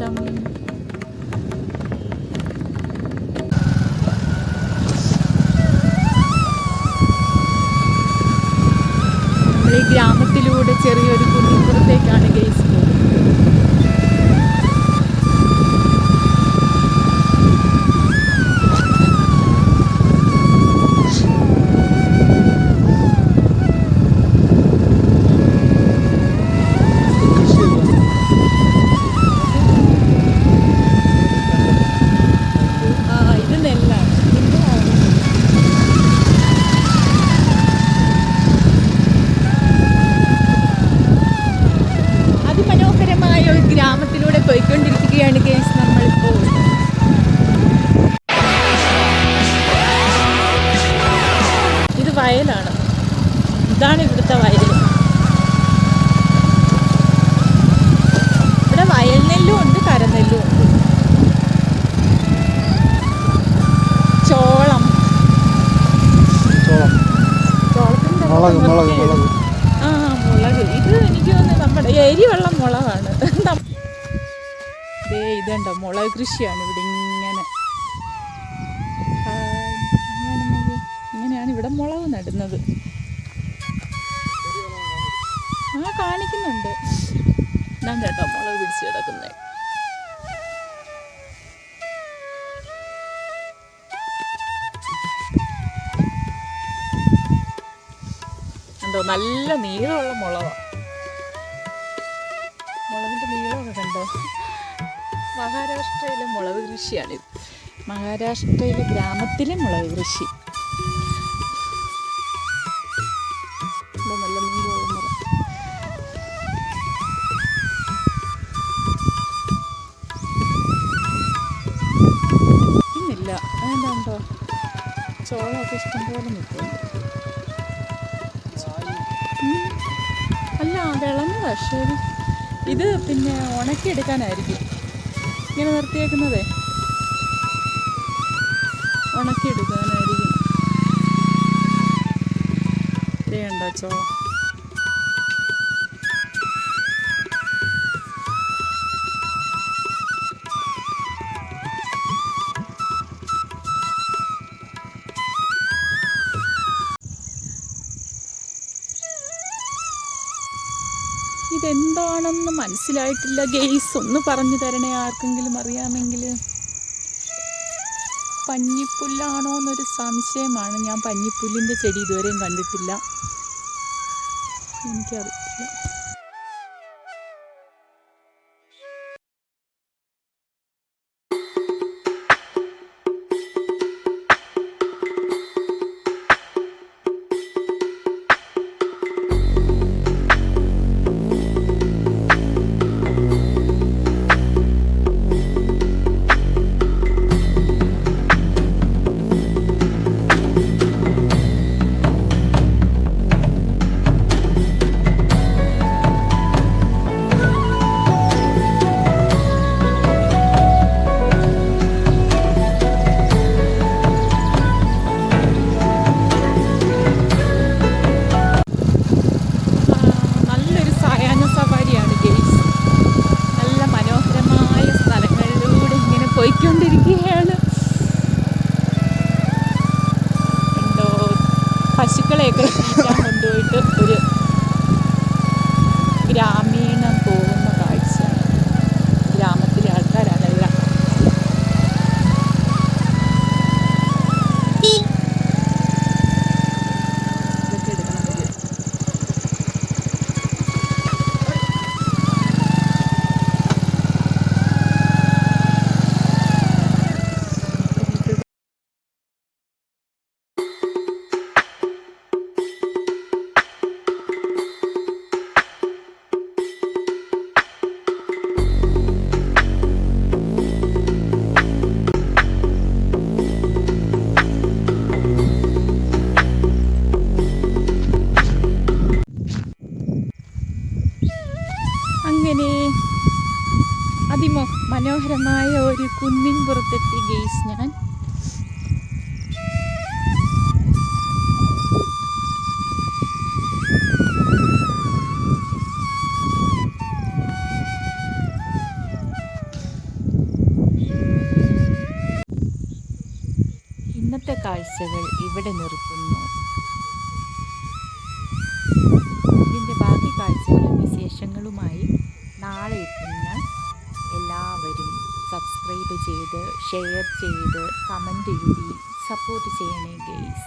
സ്ഥലം. നമ്മൾ ഈ ഗ്രാമത്തിലൂടെ ചെറിയൊരു കുന്നിപ്പുറത്തേക്കാണ് ഗൈസ് പോകുന്നത്. ഗ്രാമത്തിലൂടെ പോയിക്കൊണ്ടിരിക്കുകയാണ് ഗൈസ് നമ്മളിപ്പോൾ. ഇത് വയലാണ്. ഇതാണ് ഇവിടുത്തെ വയൽ. ഇവിടെ വയൽ നെല്ലും ഉണ്ട്, കരനെല്ലും ഉണ്ട്. ചോളം, മുളക്. ഇത് എനിക്ക് തോന്നുന്നു നമ്മുടെ എരിവെള്ള മുളകാണ്. ഇതുണ്ടോ, മുളക് കൃഷിയാണ് ഇവിടെ. ഇങ്ങനെയാണ് ഇവിടെ മുളക് നടുന്നത്. കാണിക്കുന്നുണ്ട്. ഞാൻ കേട്ടോ മുളക് പിടിച്ച് കിടക്കുന്നത്. കണ്ടോ, നല്ല നീളമുള്ള മുളകാണ്. മുളകിൻ്റെ നീളമൊക്കെ കണ്ടോ. മഹാരാഷ്ട്രയിലെ മുളക് കൃഷിയാണിത്. മഹാരാഷ്ട്രയിലെ ഗ്രാമത്തിലെ മുളക് കൃഷി. നല്ല നീളമുള്ള മുളക്. ഇന്നില്ല, അതെന്താ ചോളമൊക്കെ ഇഷ്ടംപോലെ നിൽക്കുന്നുണ്ട്. അല്ല, വിളഞ്ഞതാ. ശരി, ഇത് പിന്നെ ഉണക്കിയെടുക്കാനായിരിക്കും ഇങ്ങനെ നിർത്തിയേക്കുന്നതേ. ഉണക്കിയെടുക്കാനായിരിക്കും. ചെയ്യണ്ടോ ചോ. ഇതെന്താണെന്ന് മനസ്സിലായിട്ടില്ല ഗെയ്സ്. ഒന്ന് പറഞ്ഞു തരണേ ആർക്കെങ്കിലും അറിയാമെങ്കിൽ. പഞ്ഞിപ്പുല്ലാണോ എന്നൊരു സംശയമാണ്. ഞാൻ പഞ്ഞിപ്പുല്ലിൻ്റെ ചെടി ഇതുവരെയും കണ്ടിട്ടില്ല. എനിക്കറിയില്ല. പോയിക്കൊണ്ടിരിക്കുകയാണ്. എന്തോ പശുക്കളെയൊക്കെ തീറ്റാൻ കൊണ്ടുപോയിട്ട് ഒരു ഗ്രാമീണം പോകുന്ന കാഴ്ചയാണ്. ഗ്രാമത്തിലെ ആൾക്കാരാണ് എല്ലാം. ഇതൊക്കെ എടുക്കണം. അങ്ങനെ മനോഹരമായ ഒരു കുന്നിൻ പുറത്തെത്തി ഗെയ്സ് ഞാൻ. കാഴ്ചകൾ ഇവിടെ നിർത്തുന്നു. ഇതിൻ്റെ ബാക്കി കാഴ്ചകളും വിശേഷങ്ങളുമായി നാളെ എത്തും ഞാൻ. എല്ലാവരും സബ്സ്ക്രൈബ് ചെയ്ത് ഷെയർ ചെയ്ത് കമൻ്റ് എഴുതി സപ്പോർട്ട് ചെയ്യണേ ഗെയ്സ്.